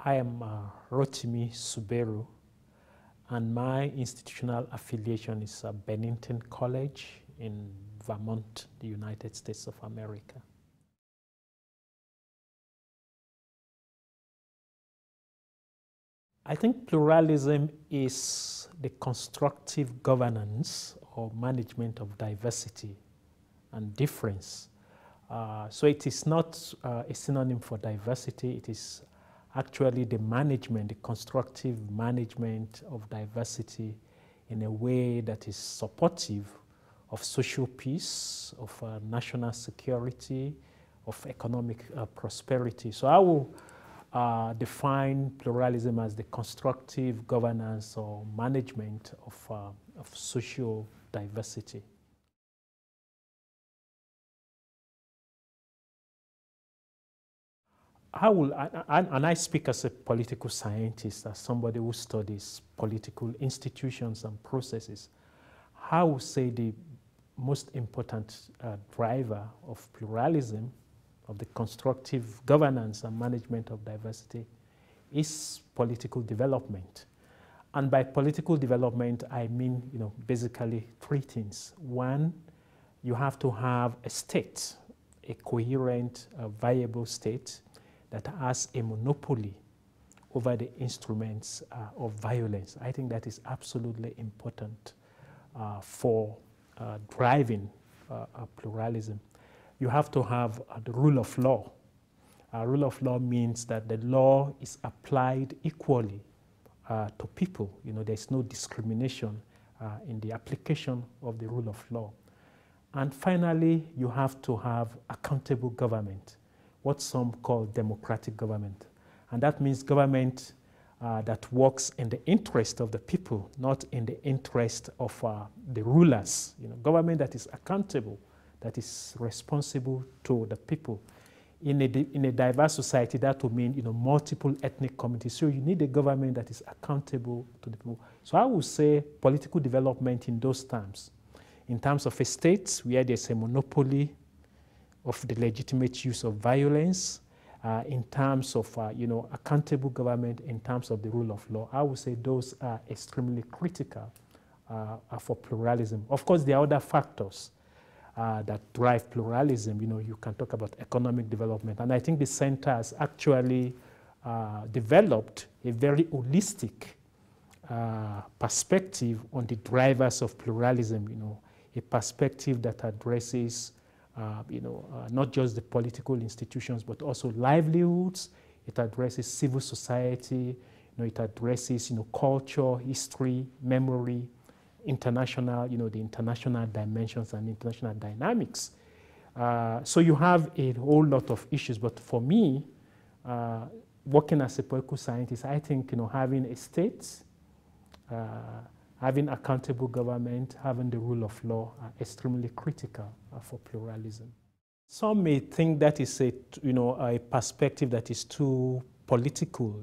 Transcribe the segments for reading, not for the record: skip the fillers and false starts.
I am Rotimi Suberu, and my institutional affiliation is Bennington College in Vermont, the United States of America. I think pluralism is the constructive governance or management of diversity and difference. So it is not a synonym for diversity. It is actually the management, the constructive management of diversity in a way that is supportive of social peace, of national security, of economic prosperity. So I will define pluralism as the constructive governance or management of social diversity. And I speak as a political scientist, as somebody who studies political institutions and processes. I would say the most important driver of pluralism, of the constructive governance and management of diversity, is political development. And by political development, I mean, basically three things. One, you have to have a state, a coherent, viable state that has a monopoly over the instruments of violence. I think that is absolutely important for driving pluralism. You have to have the rule of law. Rule of law means that the law is applied equally to people. There's no discrimination in the application of the rule of law. And finally, you have to have accountable government, what some call democratic government. And that means government that works in the interest of the people, not in the interest of the rulers. Government that is accountable, that is responsible to the people. In a diverse society, that would mean multiple ethnic communities. So you need a government that is accountable to the people. So I would say political development in those terms. In terms of a state where there's a monopoly of the legitimate use of violence, in terms of accountable government, in terms of the rule of law, I would say those are extremely critical for pluralism. Of course, there are other factors that drive pluralism. You can talk about economic development, and I think the center has actually developed a very holistic perspective on the drivers of pluralism. A perspective that addresses not just the political institutions, but also livelihoods. It addresses civil society. It addresses culture, history, memory, international, the international dimensions and international dynamics. So you have a whole lot of issues. But for me, working as a political scientist, I think having a state, having accountable government, having the rule of law are extremely critical for pluralism. Some may think that is a perspective that is too political,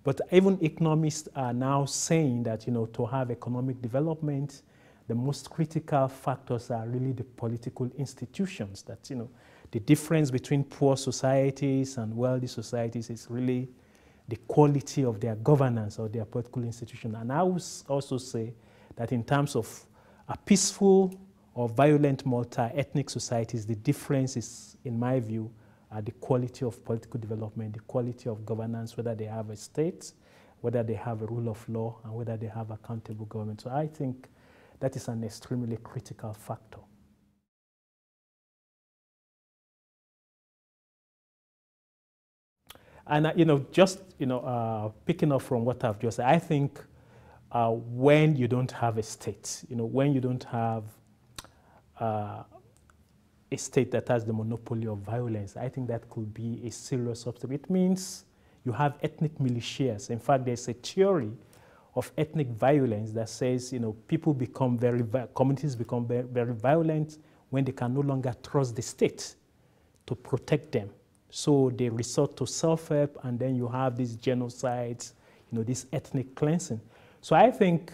but even economists are now saying that to have economic development, the most critical factors are really the political institutions. That the difference between poor societies and wealthy societies is really the quality of their governance or their political institution. And I would also say that in terms of a peaceful or violent multi-ethnic societies, the difference is, in my view, the quality of political development, the quality of governance, whether they have a state, whether they have a rule of law, and whether they have accountable government. So I think that is an extremely critical factor. And picking up from what I've just said, I think when you don't have a state, when you don't have a state that has the monopoly of violence, I think that could be a serious obstacle. It means you have ethnic militias. In fact, there's a theory of ethnic violence that says, people become communities become very violent when they can no longer trust the state to protect them. So they resort to self-help, and then you have these genocides, this ethnic cleansing. So I think,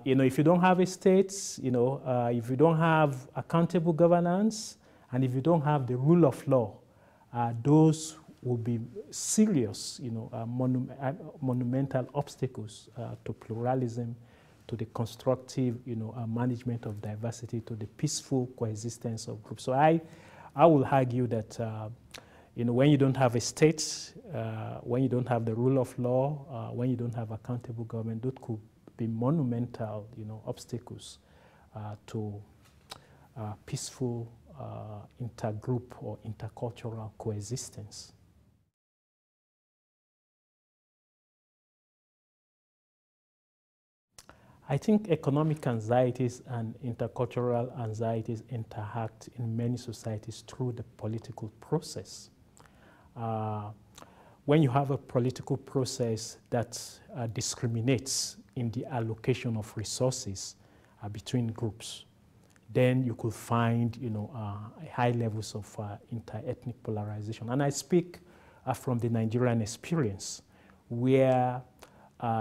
if you don't have a state, if you don't have accountable governance, and if you don't have the rule of law, those will be serious, monumental obstacles to pluralism, to the constructive, management of diversity, to the peaceful coexistence of groups. So I will argue that, when you don't have a state, when you don't have the rule of law, when you don't have accountable government, that could be monumental, obstacles to peaceful intergroup or intercultural coexistence. I think economic anxieties and intercultural anxieties interact in many societies through the political process. When you have a political process that discriminates in the allocation of resources between groups, then you could find, high levels of inter-ethnic polarization. And I speak from the Nigerian experience, where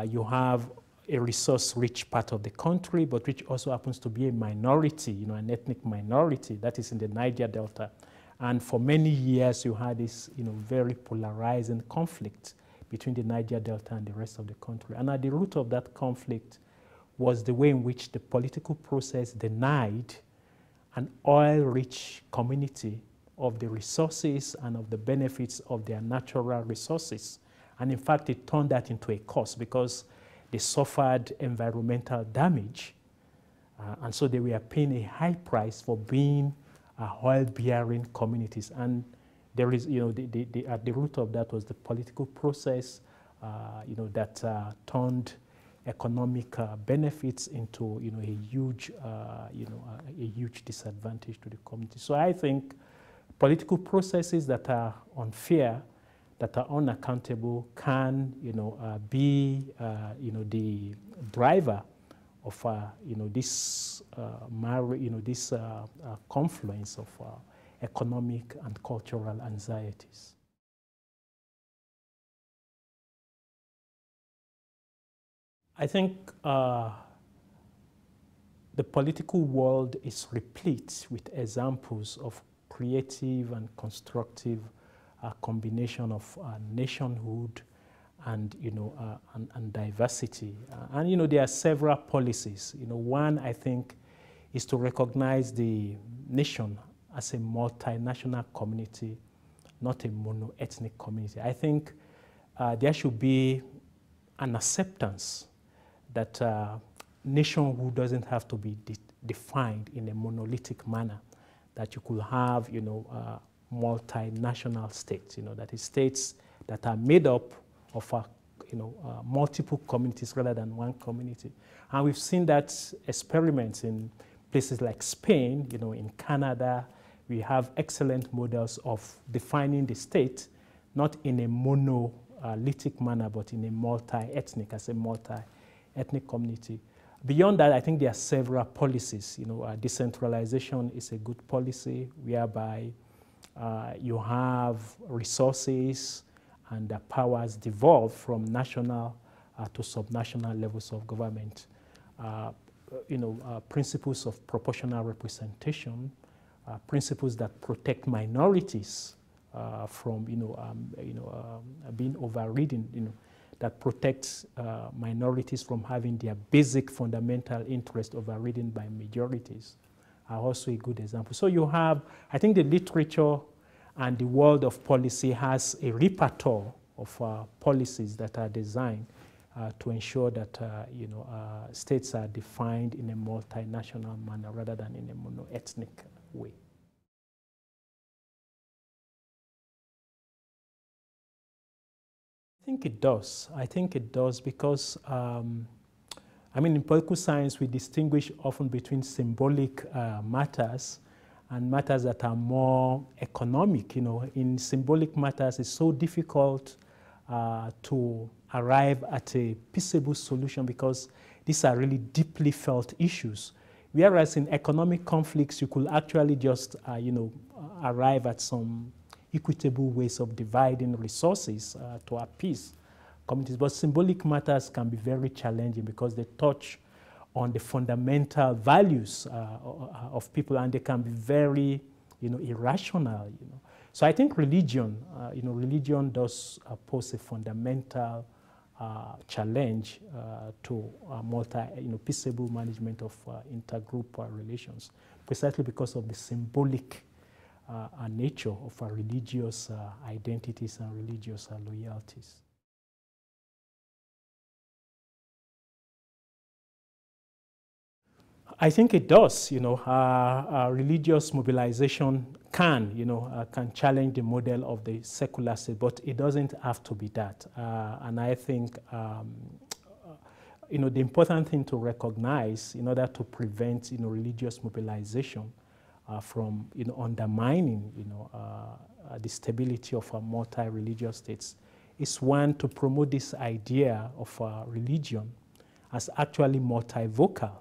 you have a resource-rich part of the country, but which also happens to be a minority, an ethnic minority, that is in the Niger Delta. And for many years, you had this, very polarizing conflict between the Niger Delta and the rest of the country. And at the root of that conflict was the way in which the political process denied an oil-rich community of the resources and of the benefits of their natural resources. And in fact, it turned that into a cost because they suffered environmental damage. And so they were paying a high price for being oil-bearing communities. And there is, at the root of that was the political process, that turned economic benefits into, a huge disadvantage to the community. So I think political processes that are unfair, that are unaccountable, can, be, the driver of, this, this confluence of economic and cultural anxieties. I think the political world is replete with examples of creative and constructive combination of nationhood and, and diversity. And, there are several policies. One, I think, is to recognize the nation as a multinational community, not a mono-ethnic community. I think there should be an acceptance that nationhood doesn't have to be defined in a monolithic manner, that you could have, multinational states, that is states that are made up of, multiple communities rather than one community. And we've seen that experiments in places like Spain, in Canada. We have excellent models of defining the state, not in a monolithic manner, but in a multi-ethnic, as a multi-ethnic community. Beyond that, I think there are several policies. Decentralization is a good policy, whereby you have resources and powers devolved from national to subnational levels of government. Principles of proportional representation, principles that protect minorities from being overridden, that protects minorities from having their basic fundamental interest overridden by majorities, are also a good example. So you have, I think the literature and the world of policy has a repertoire of policies that are designed to ensure that states are defined in a multinational manner rather than in a mono-ethnic way. I think it does. I think it does because, in political science, we distinguish often between symbolic matters and matters that are more economic. In symbolic matters, it's so difficult to arrive at a peaceable solution because these are really deeply felt issues. Whereas in economic conflicts, you could actually just, arrive at some equitable ways of dividing resources to appease communities. But symbolic matters can be very challenging because they touch on the fundamental values of people, and they can be very, irrational. So I think religion, religion does pose a fundamental challenge to peaceable management of intergroup relations, precisely because of the symbolic nature of our religious identities and religious loyalties. I think it does. Religious mobilization can challenge the model of the secular state, but it doesn't have to be that. And I think, the important thing to recognize in order to prevent, religious mobilization from, undermining, the stability of our multi-religious states is, one, to promote this idea of religion as actually multivocal.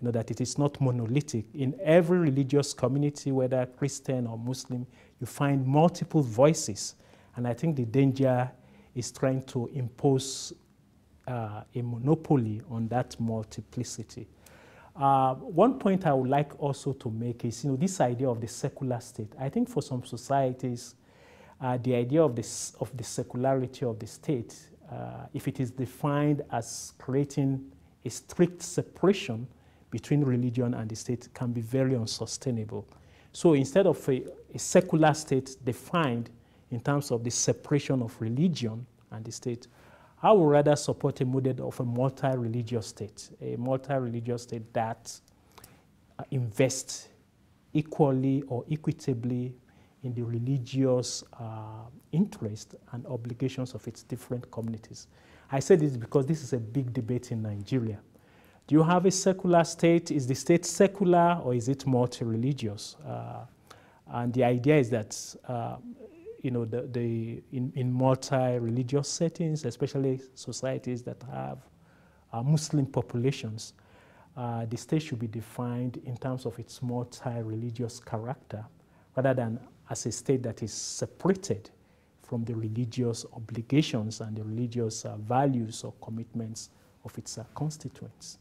That it is not monolithic. In every religious community, whether Christian or Muslim, you find multiple voices. And I think the danger is trying to impose a monopoly on that multiplicity. One point I would like also to make is, this idea of the secular state. I think for some societies, the idea of the secularity of the state, if it is defined as creating a strict separation between religion and the state, can be very unsustainable. So instead of a secular state defined in terms of the separation of religion and the state, I would rather support a model of a multi-religious state that invests equally or equitably in the religious interests and obligations of its different communities. I say this because this is a big debate in Nigeria. Do you have a secular state? Is the state secular or is it multi-religious? And the idea is that, in multi-religious settings, especially societies that have Muslim populations, the state should be defined in terms of its multi-religious character, rather than as a state that is separated from the religious obligations and the religious values or commitments of its constituents.